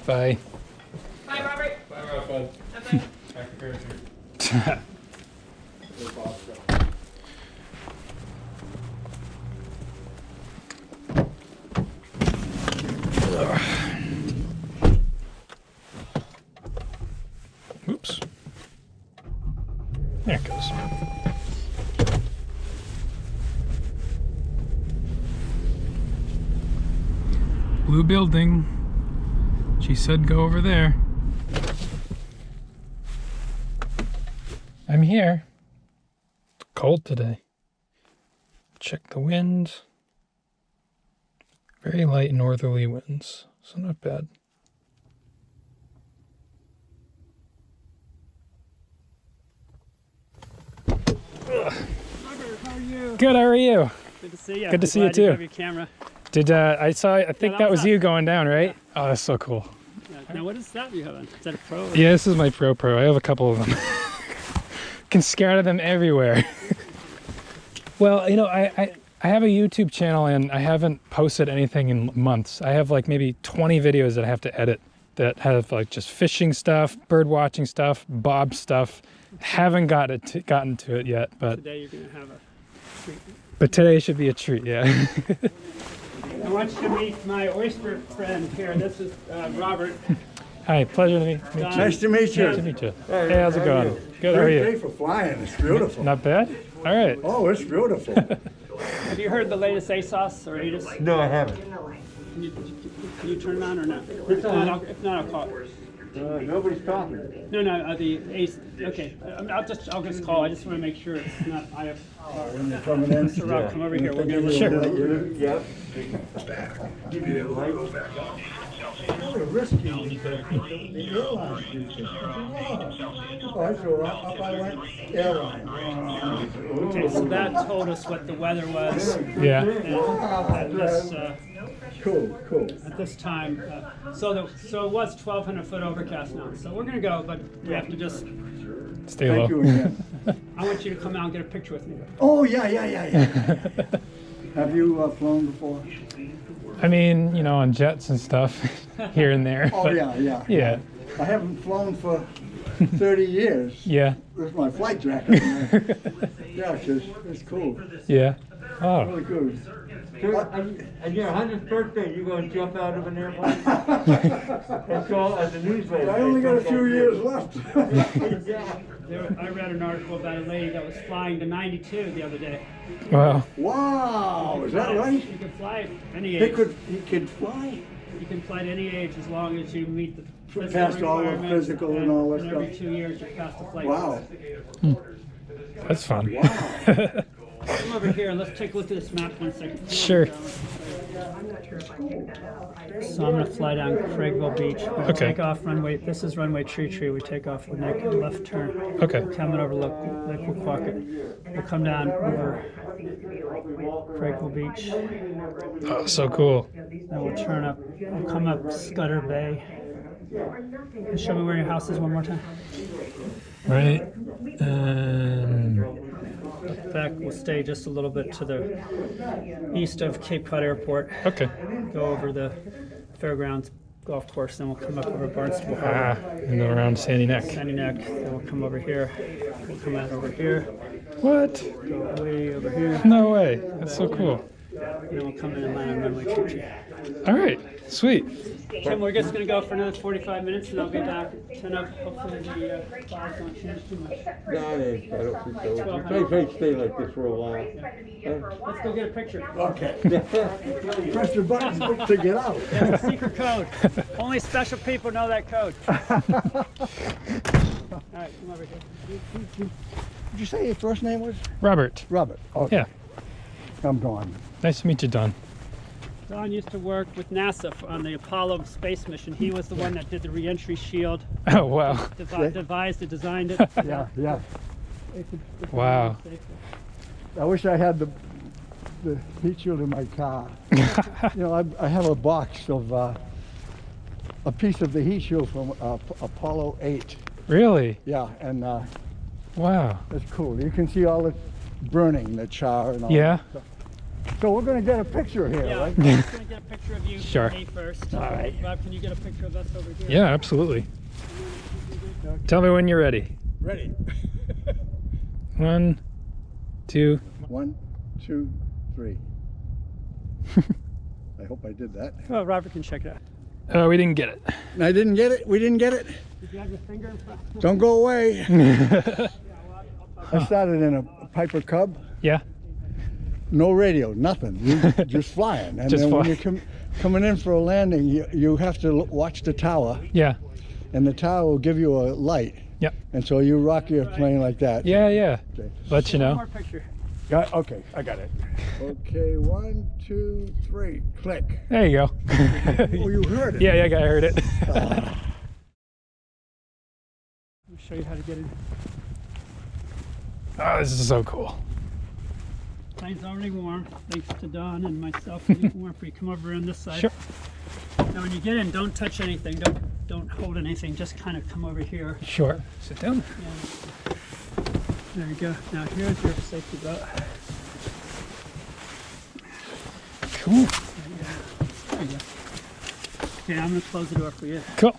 Bye. Bye, Robert. Bye, Rafa. Bye-bye. Happy parents. Oops. There it goes. Blue building. She said go over there. I'm here. It's cold today. Check the winds. Very light northerly winds, so not bad. Robert, how are you? Good, how are you? Good to see you. Good to see you too. Have your camera. Did I think that that was was you us. going down, right? Oh, that's so cool. Yeah. Now, what is that you have on? Is that a Pro? Or? Yeah, this is my Pro. I have a couple of them. Can scatter them everywhere. Well, you know, I have a YouTube channel and I haven't posted anything in months. I have like maybe 20 videos that I have to edit that have like just fishing stuff, bird watching stuff, bob stuff. Haven't gotten to it yet, but Today you're going to have a treat. but today should be a treat, yeah. I want you to meet my oyster friend here. This is Robert. Hi, pleasure to meet you. Nice to meet you. Nice to meet you. Hey, how's it going? Good, how are Great you? day for flying. It's beautiful. Not bad? All right. Oh, it's beautiful. Have you heard the latest ASOS or ATIS? No, I haven't. Can you turn it on or not? If not, I'll call it. Nobody's talking. No, the ACE. Okay, I'll just call. I just want to make sure it's not. I have. When they're coming in. Mr. Rob, come over here. We're gonna Yep. Give you the light. Really risky. The airlines do things. Oh, I saw up I went airline. Okay, so that told us what the weather was. Yeah. At this, Cool. at this time, so it was 1,200 foot overcast now. So we're gonna go, but we have to just. Stay Thank low. you again. I want you to come out and get a picture with me. Oh, yeah. Have you flown before? I mean, you know, on jets and stuff here and there. Oh, but yeah. Yeah. I haven't flown for 30 years. Yeah. There's my flight jacket. Yeah, it's cool. Yeah. Oh. Really good. On your 100th birthday, you going to jump out of an airplane? That's all as a newsletter. I only got a few years left. I read an article about a lady that was flying to 92 the other day. Wow. Wow, is that right? You can fly at any He age. could fly. You can fly at any age as long as you meet the physical Passed all the requirements, physical and all that and every stuff. 2 years you pass the flight. Wow. That's fun. Come over here and let's take a look at this map 1 second. Sure. So I'm going to fly down Craigville Beach. We're gonna Okay. take off runway. This is runway Tree. We take off with a left turn. Okay. Coming over Lake Woquacket. We'll come down over Craigville Beach. Oh, so cool. Then we'll turn up. We'll come up Scudder Bay. And show me where your house is one more time. Right. Back, we'll stay just a little bit to the east of Cape Cod Airport. Okay. Go over the fairgrounds golf course, then we'll come up over Barnstable Ah, Harbor, and then around Sandy Neck. Sandy Neck. Then we'll come over here. We'll come out over here. What? Go way over here. No way. That's so cool. And then we'll come in and land on runway Tree. All right. Sweet. Tim, we're just going to go for another 45 minutes, and I'll be back at 10 up. Hopefully the clouds won't change too much. No, I don't think so. They may stay like this for a while. Let's go get a picture. Okay. Press the button to get out. That's a secret code. Only special people know that code. All right, come over here. Did you say your first name was? Robert. Robert. Okay. Yeah. I'm Dawn. Nice to meet you, Don. Don used to work with NASA on the Apollo space mission. He was the one that did the re-entry shield, Oh, wow. devised it, designed it. Yeah. Wow. I wish I had the heat shield in my car. You know, I have a box of a piece of the heat shield from Apollo 8. Really? Yeah, and Wow. it's cool. You can see all the burning, the char and all Yeah. that stuff. So we're gonna get a picture here, Yeah, right? I'm just gonna get a picture of you Sure. from me first. All right. Rob, can you get a picture of us over here? Yeah, absolutely. Tell me when you're ready. Ready. 1, 2. 1, 2, 3. I hope I did that. Well, Robert can check it out. Oh, we didn't get it. I didn't get it. We didn't get it. Did you have your finger in front? Don't go away. Yeah, well, I started in a Piper Cub. Yeah. No radio, nothing. You just flying. And Just then when fly. you're coming in for a landing, you have to watch the tower, Yeah. and the tower will give you a light. Yep. And so you rock your plane like that. Yeah, yeah. Okay. Let you One know. more picture. Got, okay, I got it. Okay, 1, 2, 3, click. There you go. Oh, you heard it. Yeah, yeah, I heard it. Let me show you how to get in. Oh, this is so cool. Plane's already warm, thanks to Don and myself. It's warm for you. Come over on this side. Sure. Now, when you get in, don't touch anything. Don't hold anything. Just kind of come over here. Sure. Sit down. Yeah. There you go. Now here's your safety belt. Cool. There you go. Okay, I'm gonna close the door for you. Cool.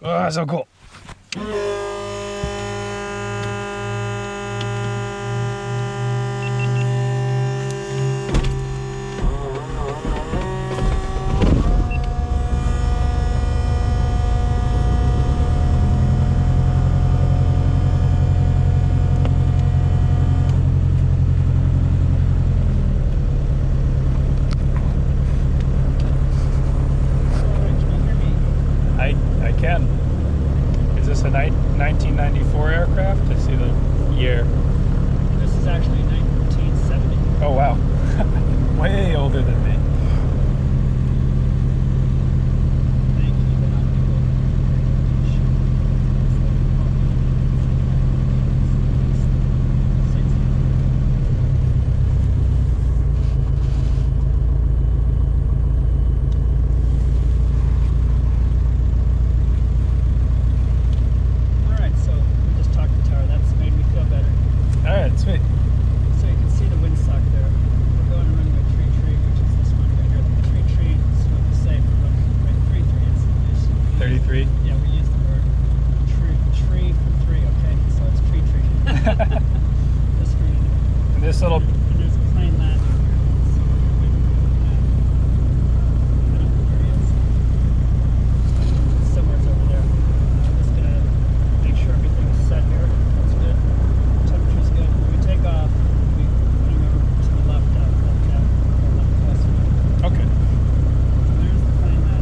Oh, so cool. I can. Is this a 1994 aircraft? I see the year. This is actually 1970. Oh wow. Way older than me. Alright, so we just talked to Tara. That's made me feel better. Alright, sweet. So you can see the windsock there. We're going to runway 33, which is this one right here. The 33 is what we say for runway 33. It's 33. yeah, we use the word tree for three, okay? So it's tree. This green. And this little And there's a plane landing here. So we can I don't know where he is. Somewhere's over there. I'm just gonna make sure everything is set here. That's good. Temperature's good. When we take off, we remember to the left out, or left plus. okay. There's the plane that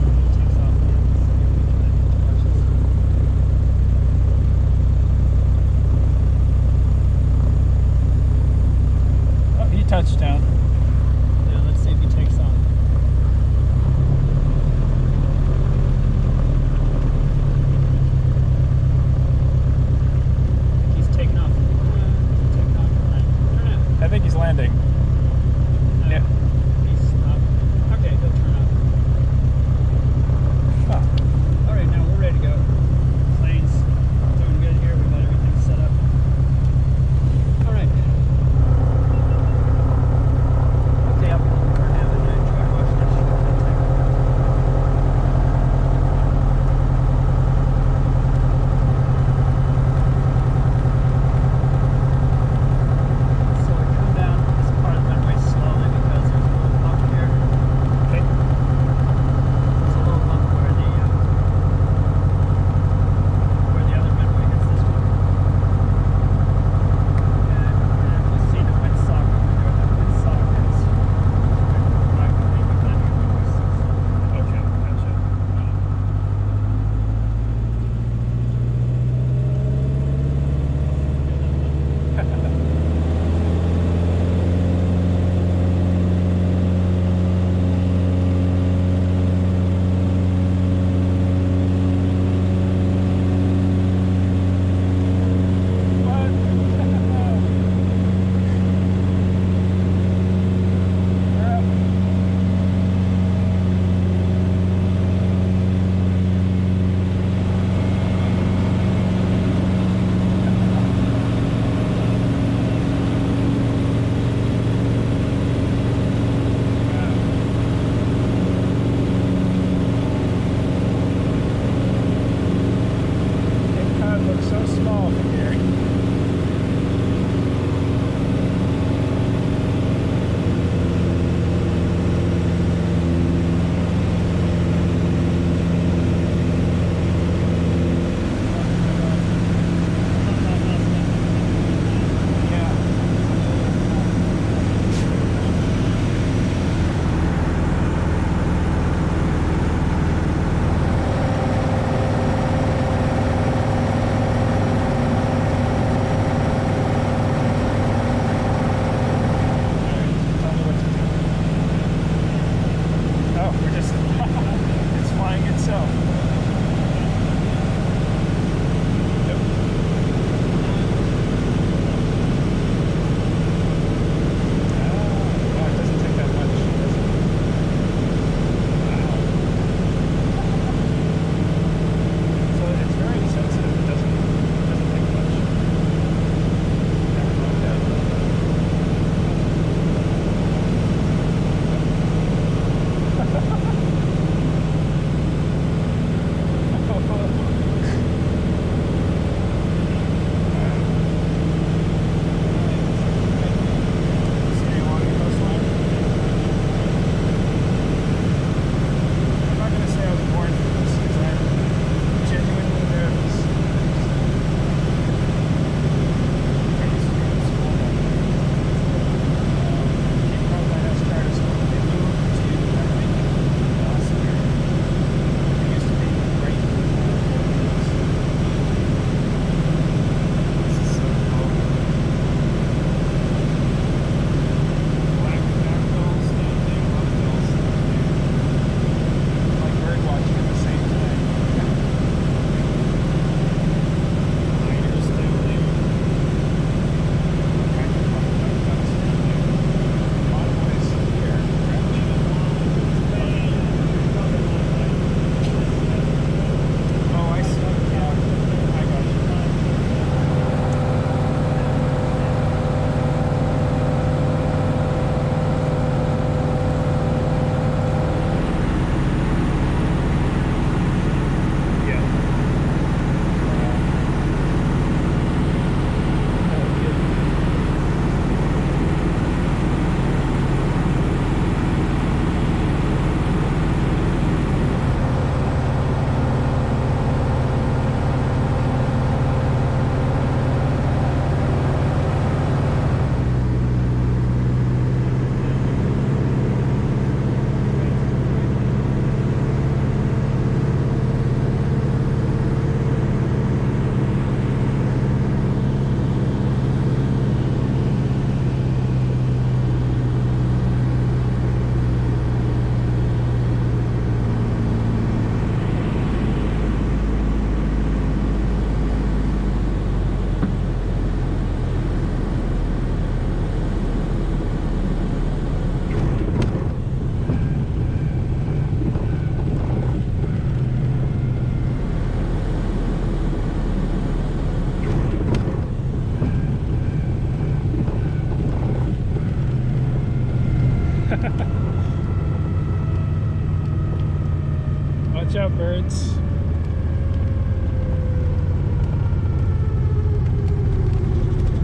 it takes off again. So we can watch this. Watch out, birds.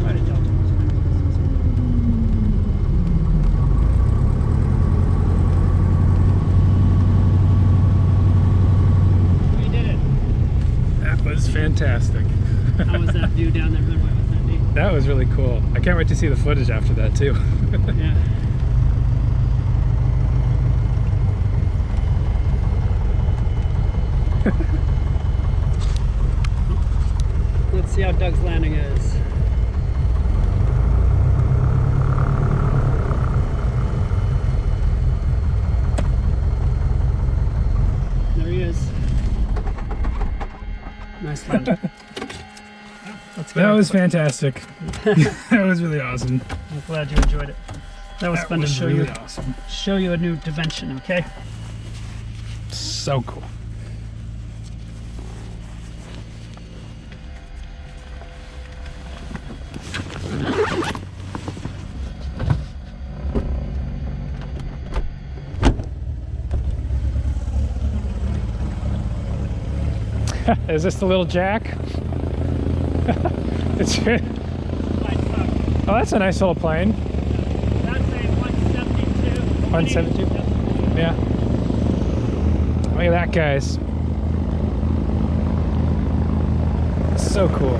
Try to double. We did it. That was fantastic. How was that view down there? By the way, was that neat? That was really cool. I can't wait to see the footage after that too. Yeah. Let's see how Doug's landing is. There he is. Nice landing. Let's go. That was fantastic. That was really awesome. I'm glad you enjoyed it. That was fun to show really you. awesome. Show you a new dimension. Okay. So cool. Is this the little Jack? It's oh, that's a nice little plane. That's a 172. 172? Yeah. Look at that, guys. So cool.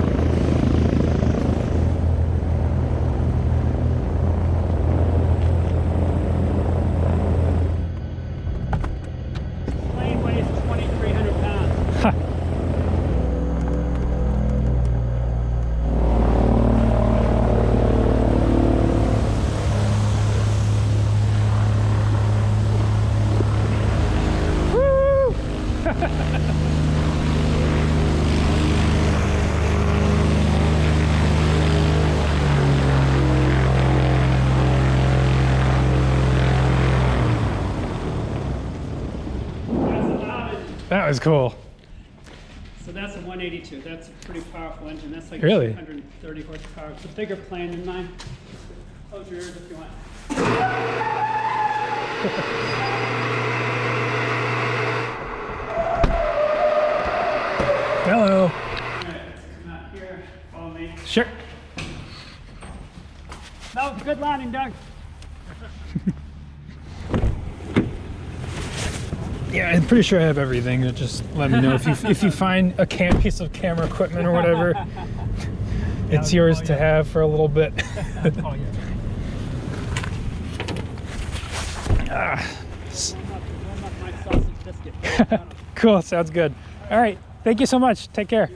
Plane weighs 2,300 pounds. Ha. That was cool. So that's a 182. That's a pretty powerful engine. That's like Really? 230 horsepower. It's a bigger plane than mine. Close your ears if you want. Hello. All right, let's come out here. Follow me. Sure. That was a good landing, Doug. Yeah, I'm pretty sure I have everything. Just let me know if you find a piece of camera equipment or whatever. It's yours to have for a little bit. Oh, yeah. Ah, Warm up my sausage biscuit. cool, sounds good. All right, thank you so much. Take care.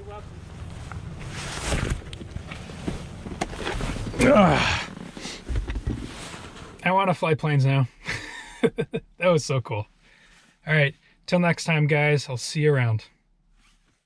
You're welcome. Ugh. I want to fly planes now. That was so cool. All right, till next time, guys. I'll see you around.